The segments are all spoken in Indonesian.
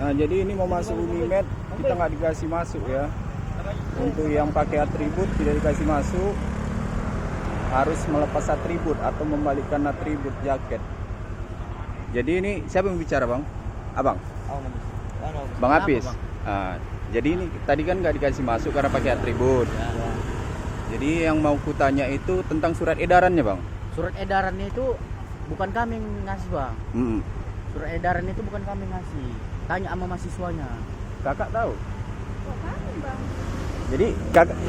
Nah, jadi ini mau masuk Unimed, kita nggak dikasih masuk ya. Untuk yang pakai atribut tidak dikasih masuk. Harus melepas atribut atau membalikkan atribut jaket. Jadi ini siapa yang bicara, Bang? Abang? Bang Apis? Nah, jadi ini tadi kan nggak dikasih masuk karena pakai atribut. Jadi yang mau kutanya itu tentang surat edarannya, Bang. Surat edarannya itu bukan kami yang ngasih, Bang. Surat edaran itu bukan kami ngasih. Tanya sama mahasiswanya. Kakak tahu? Kok kami, Bang? Jadi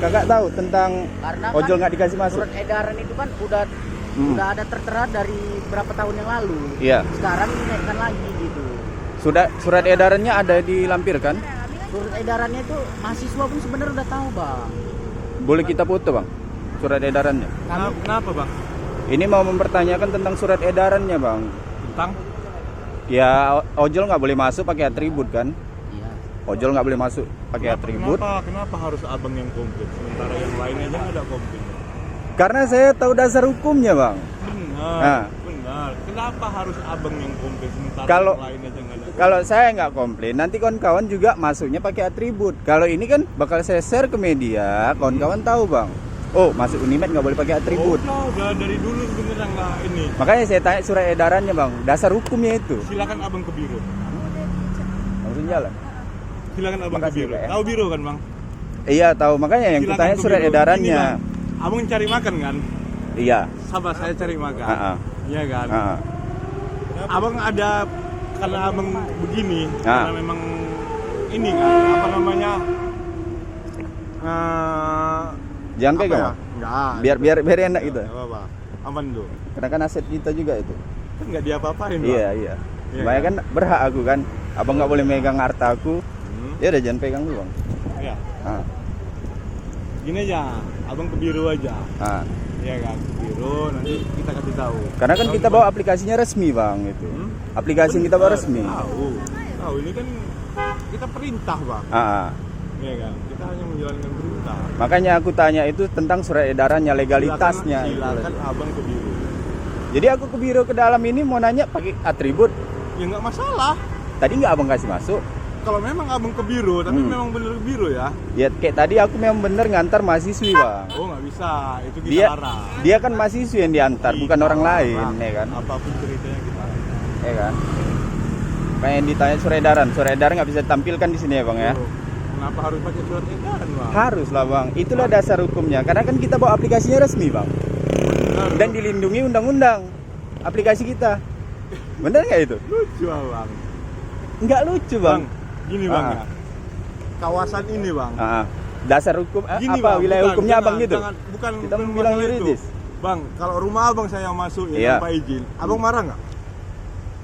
kakak tahu tentang Karena ojol kan nggak dikasih masuk? surat edaran itu kan udah ada tertera dari berapa tahun yang lalu. Iya. Sekarang dinaikkan lagi gitu. Surat edarannya ada dilampirkan? Surat edarannya itu mahasiswa pun sebenarnya udah tahu, Bang. Boleh kita foto, Bang? Surat edarannya. Kenapa, Bang? Ini mau mempertanyakan tentang surat edarannya, Bang. Tentang? Ya, ojol nggak boleh masuk pakai atribut kan? Iya. Ojol nggak boleh masuk pakai atribut. Kenapa harus abang yang komplit? Sementara yang lainnya aja nggak ada komplit. Karena saya tahu dasar hukumnya, Bang. Benar. Kenapa harus abang yang komplit sementara Kalau- yang lainnya aja nggak ada? Kalau saya nggak komplain, nanti kawan-kawan juga masuknya pakai atribut. Kalau ini kan bakal saya share ke media, kawan-kawan tahu, Bang. Oh, masuk Unimed nggak boleh pakai atribut. Udah dari dulu sebenarnya nggak ini. Makanya saya tanya surat edarannya, Bang. Dasar hukumnya itu. Silakan abang ke biro. Langsung jalan. Silakan abang ke Makasih, biro. Pak, ya. Tahu biro kan, Bang? Iya, tahu. Makanya yang Silakan kutanya ke surat biro. edarannya. Gini, Bang. Abang cari makan kan? Iya. Sabar, saya cari makan. Ah. Iya kan? Ah. Abang ada karena abang begini, Ah. karena memang ini kan apa namanya? Jangan Apa pegang, ya? Bang. Enggak. Biar enak gitu. Enggak apa-apa. Aman dulu. Karena kan aset kita juga itu. Kan enggak diapa-apain, Bang. Iya. Iya Makanya kan berhak aku kan. Abang nggak boleh megang harta aku. Hmm. Ya udah jangan pegang dulu, Bang. Iya. Ah. Gini aja, abang ke biro aja. Ah. Iya kan? Ke biro nanti kita kasih tahu. Karena kan kita bawa aplikasinya resmi, Bang, itu. Aplikasi yang kita bawa resmi. Tahu ini kan kita perintah, Bang. Ah. Iya kan? Kita hanya menjalankan perintah. Makanya aku tanya itu tentang surat edarannya, legalitasnya. Silakan abang ke biro. Jadi aku ke biro ke dalam ini mau nanya pakai atribut. Ya nggak masalah. Tadi nggak abang kasih masuk. Kalau memang abang ke biro, tapi memang bener ke biro ya. Ya kayak tadi aku memang bener ngantar mahasiswi, Bang. Oh nggak bisa, itu kita Dia larang. dia kan mahasiswi yang diantar, bukan Kita orang lain, larang. ya kan? Apapun ceritanya kita. Ya kan? Pengen ditanya surat edaran nggak bisa ditampilkan di sini ya, Bang ya? Kenapa harus pakai surat edaran, Bang? Harus lah, Bang. Itulah dasar hukumnya. Karena kan kita bawa aplikasinya resmi, Bang. Benar. Dan dilindungi undang-undang aplikasi kita. Bener nggak itu? Lucu, Bang. Nggak lucu, Bang. Gini, Bang Ah. ya. Kawasan ini, Bang. Ah, dasar hukum Gini, apa Bang, wilayah bukan, hukumnya jangan, Abang gitu? bukan Kita bukan bilang masalah itu. yuridis. Bang, kalau rumah abang saya masuk ya Iya. tanpa izin, abang marah nggak?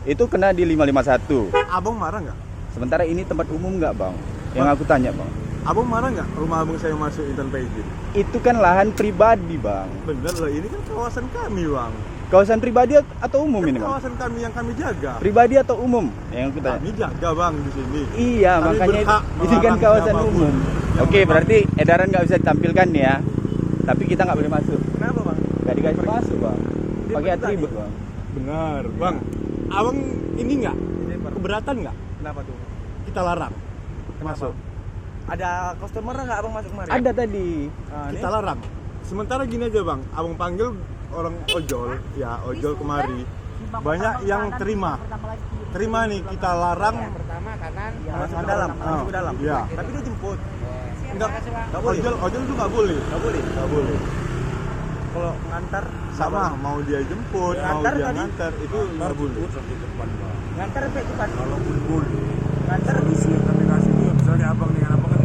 Itu kena di 551. Abang marah nggak? Sementara ini tempat umum nggak, Bang? Yang aku tanya, Bang. Abang marah nggak rumah abang saya masuk tanpa izin? Itu kan lahan pribadi, Bang. Bener lah, ini kan kawasan kami, Bang. Kawasan pribadi atau umum Kan ini, Bang? kawasan kami yang kami jaga. Pribadi atau umum? Yang aku tanya. Kami jaga, Bang, di sini. Iya, Kami makanya berhak ini kan melarang kawasan siapapun umum. yang Oke, memang- berarti edaran nggak bisa ditampilkan nih ya. Tapi kita nggak boleh masuk. Kenapa, Bang? Nggak dikasih masuk, Bang. Dia Pakai bertanya. atribut, Bang. Benar, Bang. Abang ini nggak? Keberatan nggak? Kenapa tuh? Kita larang masuk. Ada customer nggak abang masuk kemarin? Ada tadi. Nah, Kita larang. Sementara gini aja, Bang. Abang panggil orang ojol, ya ojol kemari. Banyak yang terima. Terima nih, kita larang. Pertama kanan, masuk ke dalam, masuk ke dalam. Iya. Tapi dia jemput. Enggak, Nggak boleh. ojol itu nggak boleh. Nggak boleh. Nggak boleh. Kalau ngantar Sama, mau dia jemput, mau Ngantar dia tadi? ngantar, itu nggak boleh. ngantar sampai depan. Kalau boleh. Ngantar Isi aplikasi itu misalnya abang dengan abang kan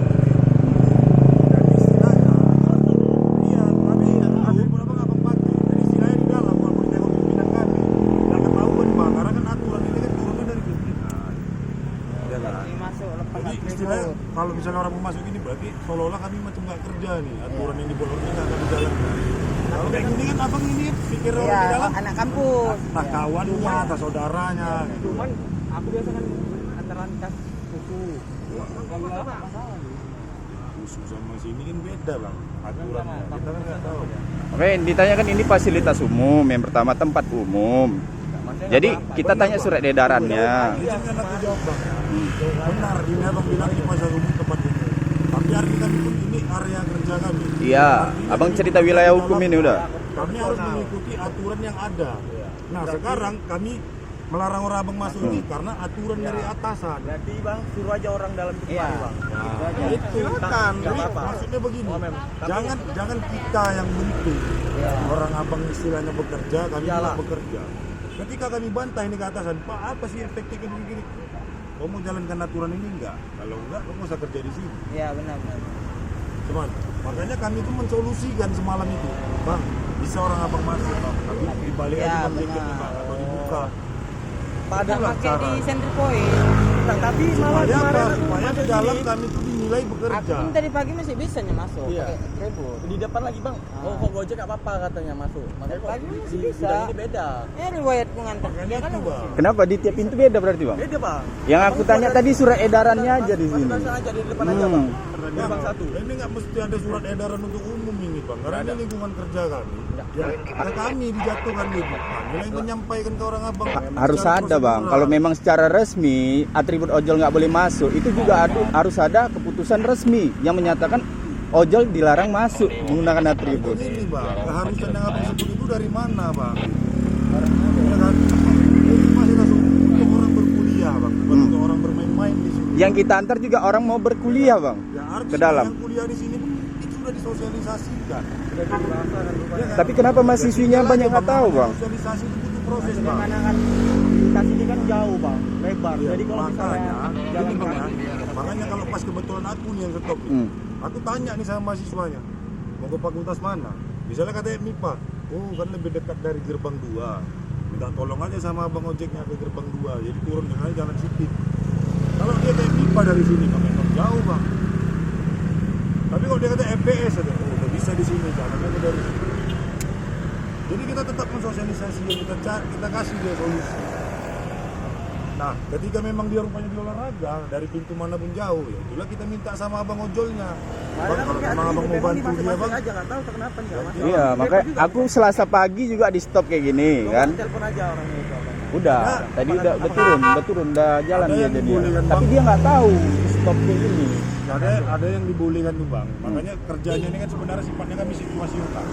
dan istilahnya iya tapi walaupun abang pakai dan istilahnya di dalam walaupun ditengok pimpinan kami nggak ketahuan bang karena kan aturan ini kan turunnya dari pimpinan ya kan masuk lepas jadi istilahnya kalau misalnya orang mau masuk ini berarti seolah-olah kami macam nggak kerja nih aturan yang dibuat orang nggak kami jalankan kalau kayak gini kan abang ini pikir orang di dalam anak kampus. entah kawannya entah saudaranya gitu. Cuman aku biasa kan antar lantas susu. Khusus sama sini kan beda bang aturannya kita kan nggak tahu. Oke, ditanyakan ini fasilitas umum. Yang pertama tempat umum. Jadi kita tanya surat edarannya. Izinkan aku jawab bang. Benar, ini abang bilang di pasar umum tempat ini. Tapi arti kami pun ini area kerja kami. Iya, abang cerita wilayah hukum ini udah. Kami harus mengikuti aturan yang ada. Nah sekarang kami melarang orang abang masuk ini karena aturan dari atasan. Berarti bang suruh aja orang dalam itu Iya. kemari, bang. Itu Silakan, nggak Jadi, apa-apa. maksudnya begini, Oh, jangan kita yang bentuk orang abang istilahnya bekerja, kami Iyalah. tidak bekerja. Ketika kami bantah ini ke atasan, Pak apa sih efektifnya begini? Kamu mau jalankan aturan ini enggak? Kalau enggak, kamu usah kerja di sini. Iya benar. Cuman, makanya kami itu mensolusikan semalam itu, bang, bisa orang abang masuk, bang, tapi dibalik Ya, aja bang benar. jaketnya, bang, atau dibuka. Padahal Pakai di center point. tapi malah Supaya kemarin apa? aku Supaya di masuk dalam sini. kami itu dinilai Aku bekerja. pun tadi pagi masih bisa masuk Iya. pakai tribut. Di depan lagi bang, oh kok Gojek nggak apa-apa katanya masuk. Makanya kok Pagi masih di bisa. bidang ini beda. Riwayat pengantar Makanya dia kan itu, bang. Kenapa di tiap pintu beda berarti bang? Beda bang. Yang aku tanya tadi surat edarannya aja di sini. Masuk aja di depan aja bang. Di Bang, bang satu. ini nggak mesti ada surat edaran untuk umum ini bang, karena ini lingkungan kerja kami. Ya, kami dijatuhkan gitu. Kami yang menyampaikan ke orang abang. Harus secara ada bang. prosedural. Kalau memang secara resmi atribut ojol nggak boleh masuk, itu juga harus ada keputusan resmi yang menyatakan ojol dilarang masuk menggunakan atribut. Ini bang, keharusan yang abang sebut itu dari mana bang? Ya kan? Ini masih langsung untuk orang berkuliah bang, bukan untuk orang bermain-main di sini. Yang kita antar juga orang mau berkuliah bang. Ya, artinya Ke dalam. yang kuliah di sini itu sudah disosialisasikan. Tapi kenapa mahasiswinya banyak nggak tahu bang? Sosialisasi itu butuh proses bang. Mana kan tas ini kan jauh bang, lebar. Iya, Jadi kalau misalnya makanya, jalan ini bang, kaki, makanya kalau pas kebetulan aku nih yang stop, aku tanya nih sama mahasiswanya, mau ke fakultas mana? Misalnya katanya MIPA, oh kan lebih dekat dari gerbang 2, minta tolong aja sama abang ojeknya ke gerbang 2, jadi turun dengan jalan Sipit. Kalau dia kayak MIPA dari sini, bang, memang jauh bang. Tapi kalau dia kata MPS aja, oh udah bisa di sini, jalannya aja dari sini. Jadi kita tetap mensosialisasi, kita kasih dia solusi. Nah, ketika memang dia rupanya di olahraga dari pintu manapun jauh, ya itulah kita minta sama abang ojolnya. Bang, kalau memang abang mau bantu dia bang, aja nggak tahu kenapa nih nggak masuk. Iya, makanya aku Selasa pagi juga di stop kayak gini kan. Telepon aja orangnya itu. Abang. Udah, tadi udah turun, udah jalan Ada dia yang jadi. dibolehkan, Tapi Bang. dia nggak tahu stop kayak gini. ada yang dibolehkan tuh bang. Makanya kerjanya ini kan sebenarnya sifatnya kami situasional.